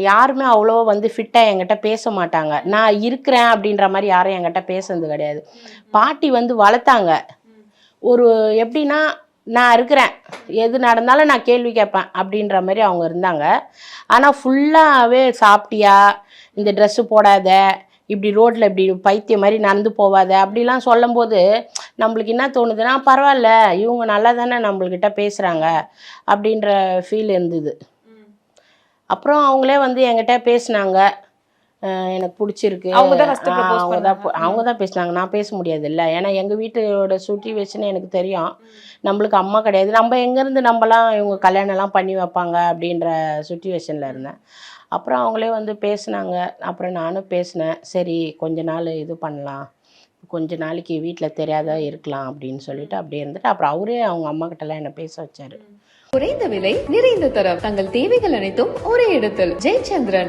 யாருமே அவ்வளோ வந்து ஃபிட்டாக என்கிட்ட பேச மாட்டாங்க. நான் இருக்கிறேன் அப்படின்ற மாதிரி யாரும் என்கிட்ட பேசுனது கிடையாது. பாட்டி வந்து வளர்த்தாங்க. ஒரு எப்படின்னா, நான் இருக்கிறேன், எது நடந்தாலும் நான் கேள்வி கேட்பேன் அப்படின்ற மாதிரி அவங்க இருந்தாங்க. ஆனால் ஃபுல்லாகவே சாப்பிட்டியா, இந்த ட்ரெஸ்ஸு போடாத, இப்படி ரோட்டில் இப்படி பைத்தியம் மாதிரி நடந்து போவாத அப்படிலாம் சொல்லும்போது நம்மளுக்கு என்ன தோணுதுன்னா, பரவாயில்ல இவங்க நல்லா தானே நம்மள்கிட்ட பேசுகிறாங்க அப்படின்ற ஃபீல் இருந்தது. அப்புறம் அவங்களே வந்து என்கிட்ட பேசினாங்க. எனக்கு பிடிச்சிருக்கு. அவங்க தான் பேசினாங்க. நான் பேச முடியாது இல்லை, ஏன்னா எங்கள் வீட்டோட சுச்சுவேஷன் எனக்கு தெரியும். நம்மளுக்கு அம்மா கிடையாது, நம்ம எங்கேருந்து நம்மலாம் இவங்க கல்யாணம்லாம் பண்ணி வைப்பாங்க அப்படின்ற சுச்சுவேஷனில் இருந்தேன். அப்புறம் அவங்களே வந்து பேசினாங்க. அப்புறம் நானும் பேசினேன். சரி கொஞ்ச நாள் இது பண்ணலாம், கொஞ்ச நாளைக்கு வீட்டில் தெரியாத இருக்கலாம் அப்படின்னு சொல்லிட்டு அப்படியே இருந்துட்டு அப்புறம் அவரே அவங்க அம்மா கிட்டலாம் என்னை பேச வச்சாரு. குறைந்த விலை நிறைந்த தரம், தங்கள் தேவைகள் அனைத்தும் ஒரே இடத்தில். ஜெயச்சந்திரன்.